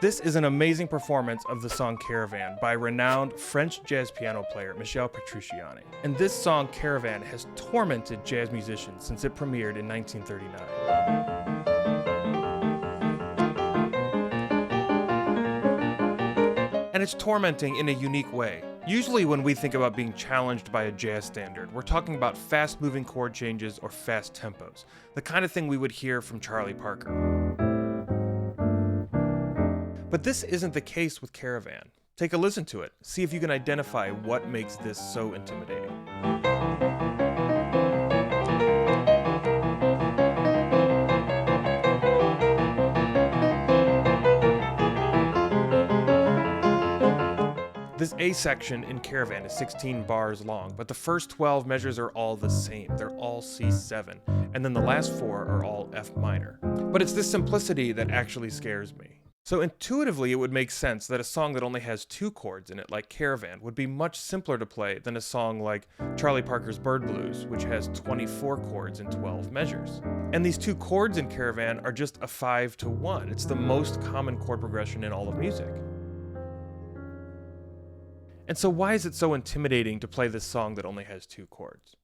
This is an amazing performance of the song Caravan by renowned French jazz piano player Michel Petrucciani. And this song Caravan has tormented jazz musicians since it premiered in 1939. And it's tormenting in a unique way. Usually when we think about being challenged by a jazz standard, we're talking about fast-moving chord changes or fast tempos, the kind of thing we would hear from Charlie Parker. But this isn't the case with Caravan. Take a listen to it, see if you can identify what makes this so intimidating. This A section in Caravan is 16 bars long, but the first 12 measures are all the same. They're all C7, and then the last 4 are all F minor. But it's this simplicity that actually scares me. So intuitively, it would make sense that a song that only has 2 chords in it, like Caravan, would be much simpler to play than a song like Charlie Parker's Bird Blues, which has 24 chords and 12 measures. And these 2 chords in Caravan are just a 5-to-1. It's the most common chord progression in all of music. And so why is it so intimidating to play this song that only has 2 chords?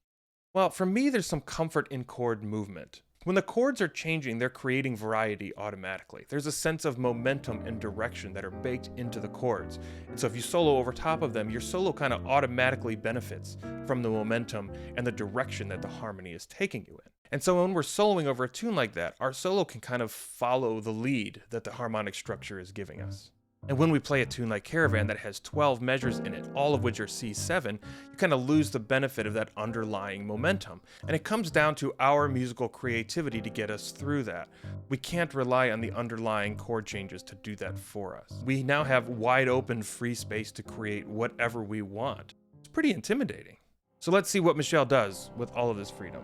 Well, for me, there's some comfort in chord movement. When the chords are changing, they're creating variety automatically. There's a sense of momentum and direction that are baked into the chords. And so if you solo over top of them, your solo kind of automatically benefits from the momentum and the direction that the harmony is taking you in. And so when we're soloing over a tune like that, our solo can kind of follow the lead that the harmonic structure is giving us. And when we play a tune like Caravan that has 12 measures in it, all of which are C7, you kind of lose the benefit of that underlying momentum. And it comes down to our musical creativity to get us through that. We can't rely on the underlying chord changes to do that for us. We now have wide open free space to create whatever we want. It's pretty intimidating. So let's see what Michel does with all of this freedom.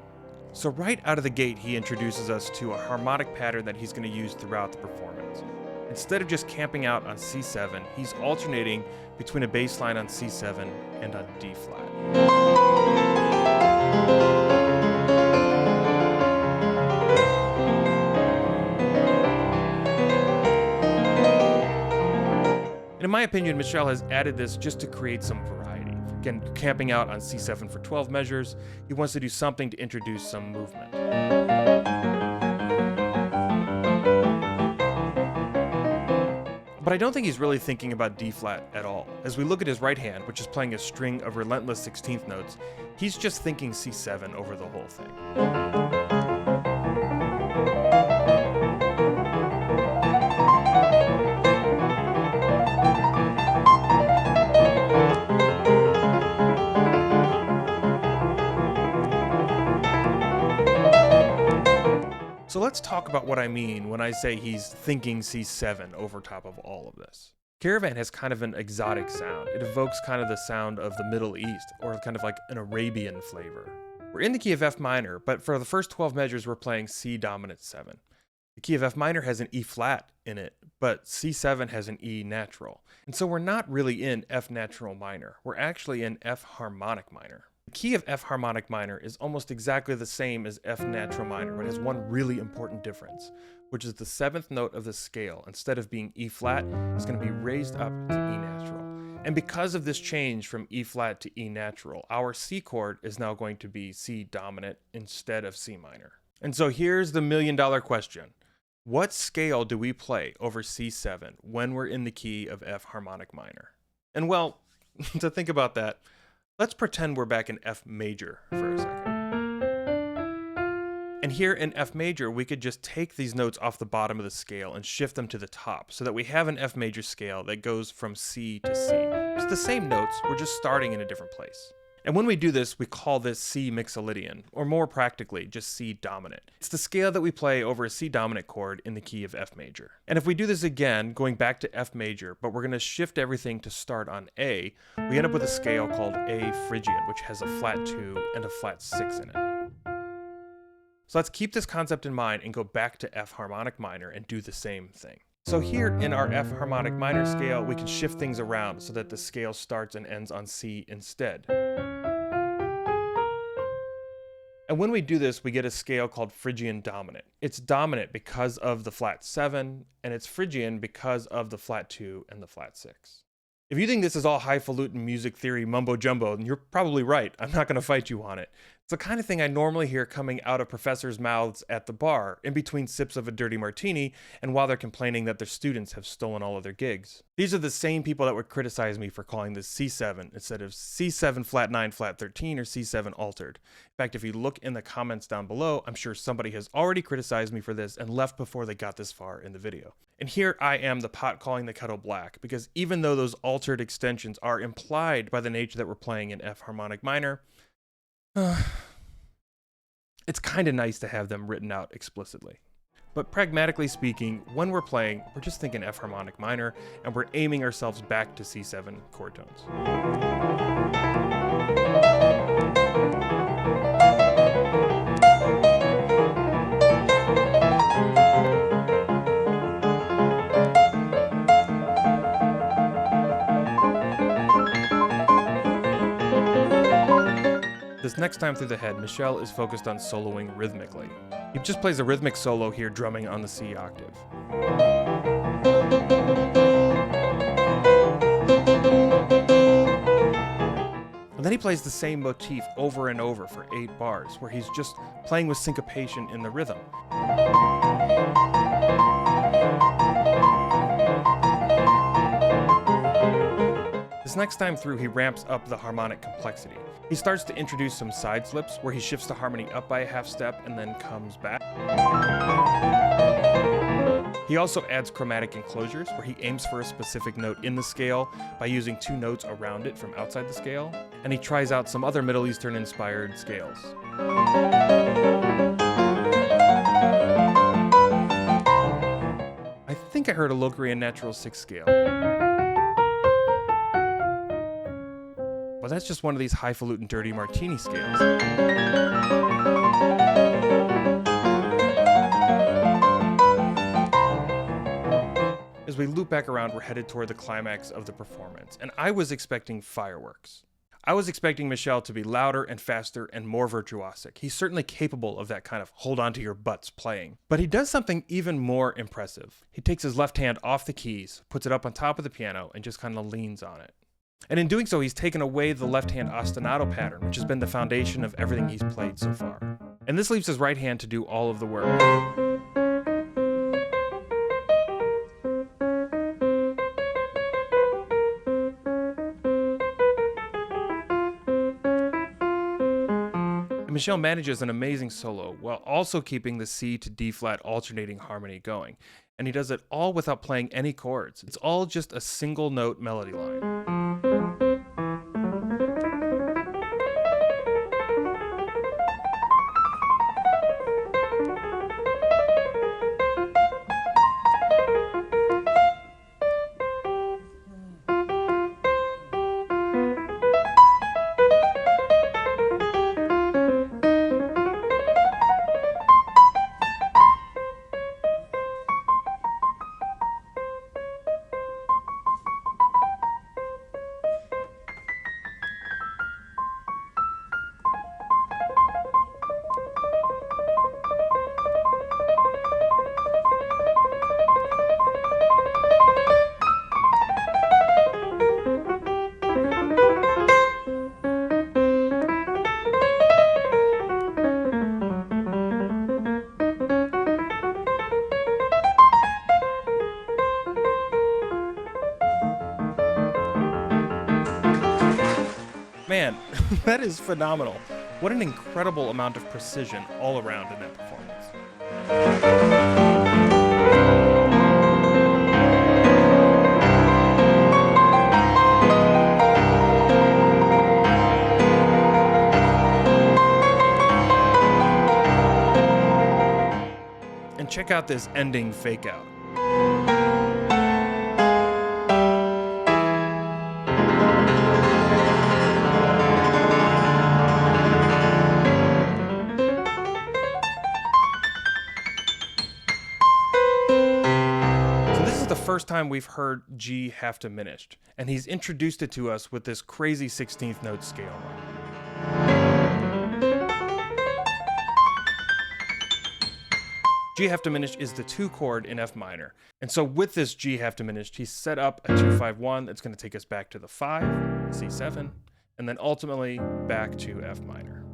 So right out of the gate, he introduces us to a harmonic pattern that he's going to use throughout the performance. Instead of just camping out on C7, he's alternating between a bass line on C7 and on D flat. And in my opinion, Michel has added this just to create some variety. Again, camping out on C7 for 12 measures, he wants to do something to introduce some movement. But I don't think he's really thinking about D flat at all. As we look at his right hand, which is playing a string of relentless 16th notes, he's just thinking C7 over the whole thing. So let's talk about what I mean when I say he's thinking C7 over top of all of this. Caravan has kind of an exotic sound. It evokes kind of the sound of the Middle East, or kind of like an Arabian flavor. We're in the key of F minor, but for the first 12 measures, we're playing C dominant 7. The key of F minor has an E flat in it, but C7 has an E natural. And so we're not really in F natural minor. We're actually in F harmonic minor. The key of F harmonic minor is almost exactly the same as F natural minor, but it has one really important difference, which is the 7th note of the scale. Instead of being E flat, it's going to be raised up to E natural. And because of this change from E flat to E natural, our C chord is now going to be C dominant instead of C minor. And so here's the $1 million question. What scale do we play over C7 when we're in the key of F harmonic minor? And well, to think about that, let's pretend we're back in F major for a second. And here in F major, we could just take these notes off the bottom of the scale and shift them to the top so that we have an F major scale that goes from C to C. It's the same notes, we're just starting in a different place. And when we do this, we call this C mixolydian, or more practically, just C dominant. It's the scale that we play over a C dominant chord in the key of F major. And if we do this again, going back to F major, but we're going to shift everything to start on A, we end up with a scale called A Phrygian, which has a flat 2 and a flat 6 in it. So let's keep this concept in mind and go back to F harmonic minor and do the same thing. So here in our F harmonic minor scale, we can shift things around so that the scale starts and ends on C instead. And when we do this, we get a scale called Phrygian dominant. It's dominant because of the flat 7, and it's Phrygian because of the flat 2 and the flat 6. If you think this is all highfalutin music theory mumbo jumbo, then you're probably right. I'm not going to fight you on it. It's the kind of thing I normally hear coming out of professors' mouths at the bar, in between sips of a dirty martini, and while they're complaining that their students have stolen all of their gigs. These are the same people that would criticize me for calling this C7 instead of C7 flat 9 flat 13 or C7 altered. In fact, if you look in the comments down below, I'm sure somebody has already criticized me for this and left before they got this far in the video. And here I am, the pot calling the kettle black, because even though those altered extensions are implied by the nature that we're playing in F harmonic minor, it's kind of nice to have them written out explicitly. But pragmatically speaking, when we're playing, we're just thinking F harmonic minor, and we're aiming ourselves back to C7 chord tones. This next time through the head, Michel is focused on soloing rhythmically. He just plays a rhythmic solo here, drumming on the C octave. And then he plays the same motif over and over for 8 bars, where he's just playing with syncopation in the rhythm. This next time through, he ramps up the harmonic complexity. He starts to introduce some side slips where he shifts the harmony up by a half step and then comes back. He also adds chromatic enclosures where he aims for a specific note in the scale by using 2 notes around it from outside the scale. And he tries out some other Middle Eastern inspired scales. I think I heard a Locrian natural 6 scale. Well, that's just one of these highfalutin dirty martini scales. As we loop back around, we're headed toward the climax of the performance, and I was expecting fireworks. I was expecting Michel to be louder and faster and more virtuosic. He's certainly capable of that kind of hold on to your butts playing. But he does something even more impressive. He takes his left hand off the keys, puts it up on top of the piano, and just kind of leans on it. And in doing so, he's taken away the left-hand ostinato pattern, which has been the foundation of everything he's played so far. And this leaves his right hand to do all of the work. And Michel manages an amazing solo while also keeping the C to D flat alternating harmony going. And he does it all without playing any chords. It's all just a single note melody line. Man, that is phenomenal. What an incredible amount of precision all around in that performance. And check out this ending fake out. First time we've heard G half diminished, and he's introduced it to us with this crazy 16th note scale line. G half diminished is the 2 chord in F minor. And so with this G half diminished, he's set up a 2-5-1 that's going to take us back to the 5, C7, and then ultimately back to F minor.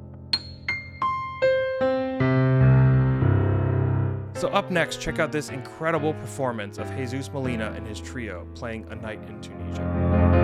So up next, check out this incredible performance of Jesus Molina and his trio playing A Night in Tunisia.